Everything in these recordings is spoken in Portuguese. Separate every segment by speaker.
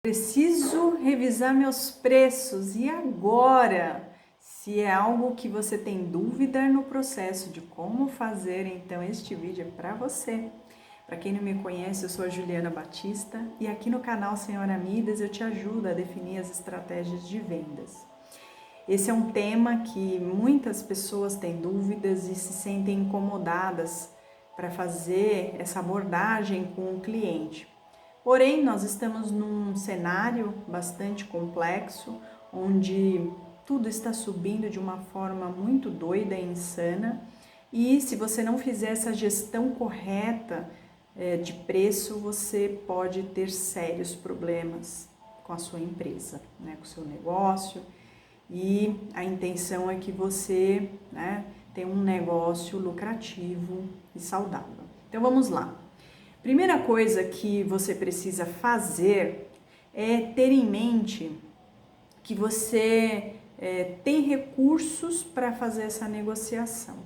Speaker 1: Preciso revisar meus preços e agora? Se é algo que você tem dúvida no processo de como fazer, então este vídeo é para você. Para quem não me conhece, eu sou a Juliana Batista e aqui no canal Senhora Midas eu te ajudo a definir as estratégias de vendas. Esse é um tema que muitas pessoas têm dúvidas e se sentem incomodadas para fazer essa abordagem com o cliente. Porém, nós estamos num cenário bastante complexo, onde tudo está subindo de uma forma muito doida e insana, e se você não fizer essa gestão correta de preço, você pode ter sérios problemas com a sua empresa, né, com o seu negócio, e a intenção é que você, né, tenha um negócio lucrativo e saudável. Então vamos lá. Primeira coisa que você precisa fazer é ter em mente que você tem recursos para fazer essa negociação.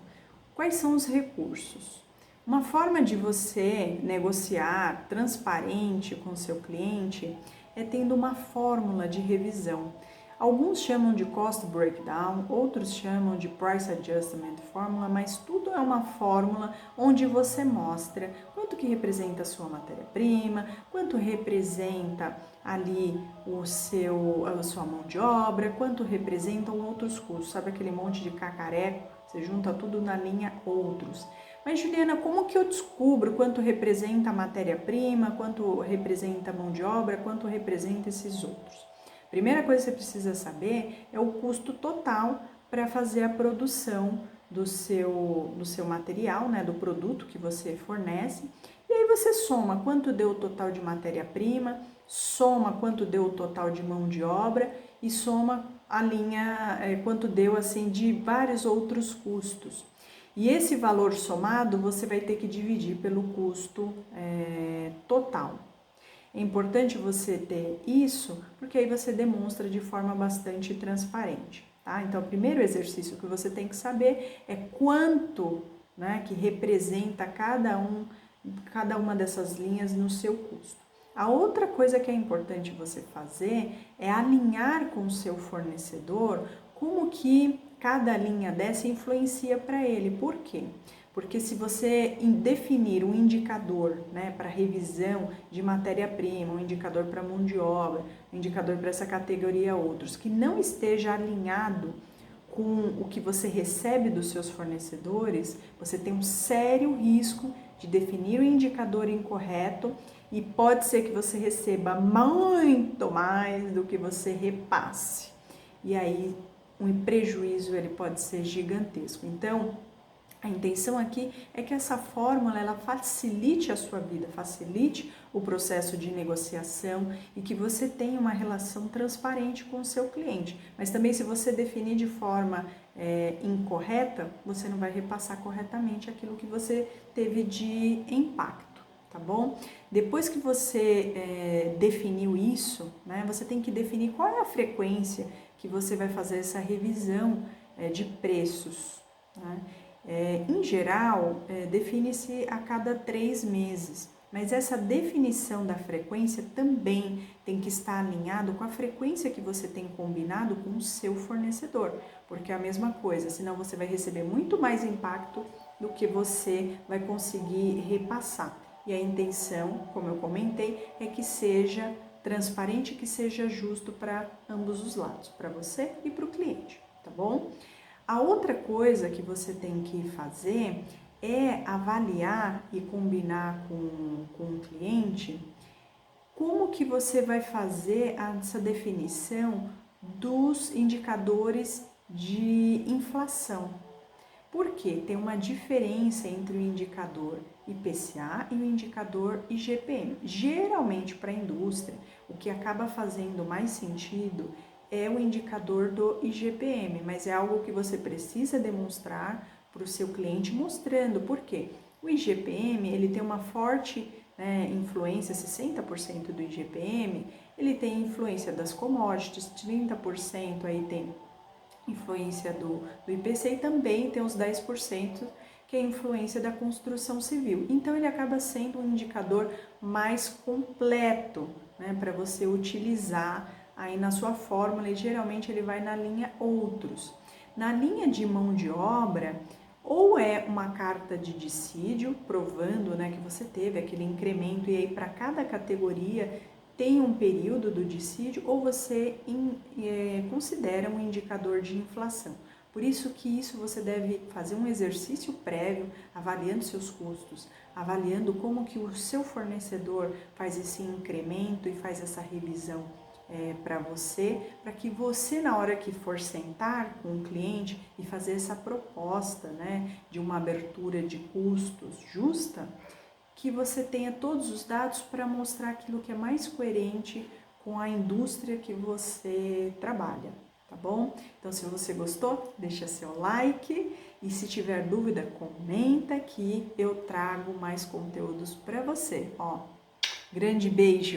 Speaker 1: Quais são os recursos? Uma forma de você negociar transparente com seu cliente é tendo uma fórmula de revisão. Alguns chamam de cost breakdown, outros chamam de price adjustment formula, mas tudo é uma fórmula onde você mostra quanto que representa a sua matéria-prima, quanto representa ali a sua mão de obra, quanto representam outros custos. Sabe aquele monte de cacareco? Você junta tudo na linha outros. Mas Juliana, como que eu descubro quanto representa a matéria-prima, quanto representa a mão de obra, quanto representa esses outros? Primeira coisa que você precisa saber é o custo total para fazer a produção do seu material, né, do produto que você fornece. E aí você soma quanto deu o total de matéria-prima, soma quanto deu o total de mão de obra e soma a linha, quanto deu assim de vários outros custos. E esse valor somado você vai ter que dividir pelo custo total. É importante você ter isso, porque aí você demonstra de forma bastante transparente, tá? Então, o primeiro exercício que você tem que saber é quanto, né, que representa cada uma dessas linhas no seu custo. A outra coisa que é importante você fazer é alinhar com o seu fornecedor como que cada linha dessa influencia para ele. Por quê? Porque se você definir um indicador, né, para revisão de matéria-prima, um indicador para mão de obra, um indicador para essa categoria outros, que não esteja alinhado com o que você recebe dos seus fornecedores, você tem um sério risco de definir o indicador incorreto e pode ser que você receba muito mais do que você repasse. E aí um prejuízo ele pode ser gigantesco. Então, a intenção aqui é que essa fórmula ela facilite a sua vida, facilite o processo de negociação e que você tenha uma relação transparente com o seu cliente. Mas também se você definir de forma incorreta, você não vai repassar corretamente aquilo que você teve de impacto, tá bom? Depois que você definiu isso, né, você tem que definir qual é a frequência que você vai fazer essa revisão de preços, né? Em geral, define-se a cada 3 meses, mas essa definição da frequência também tem que estar alinhado com a frequência que você tem combinado com o seu fornecedor, porque é a mesma coisa, senão você vai receber muito mais impacto do que você vai conseguir repassar. E a intenção, como eu comentei, é que seja transparente, que seja justo para ambos os lados, para você e para o cliente, tá bom? A outra coisa que você tem que fazer é avaliar e combinar com o cliente como que você vai fazer essa definição dos indicadores de inflação. Por quê? Tem uma diferença entre o indicador IPCA e o indicador IGPM. Geralmente para a indústria, o que acaba fazendo mais sentido é o indicador do IGPM, mas é algo que você precisa demonstrar para o seu cliente mostrando. Por quê? O IGPM ele tem uma forte influência, 60% do IGPM, ele tem influência das commodities, 30% aí tem influência do IPC e também tem os 10% que é a influência da construção civil. Então ele acaba sendo um indicador mais completo, né, para você utilizar aí na sua fórmula, e geralmente ele vai na linha outros. Na linha de mão de obra, ou é uma carta de dissídio, provando, né, que você teve aquele incremento, e aí para cada categoria tem um período do dissídio, ou você considera um indicador de inflação. Por isso que isso você deve fazer um exercício prévio, avaliando seus custos, avaliando como que o seu fornecedor faz esse incremento e faz essa revisão para você, para que você, na hora que for sentar com o cliente e fazer essa proposta, né, de uma abertura de custos justa, que você tenha todos os dados para mostrar aquilo que é mais coerente com a indústria que você trabalha, tá bom? Então, se você gostou, deixa seu like, e se tiver dúvida, comenta que eu trago mais conteúdos para você. Ó, grande beijo!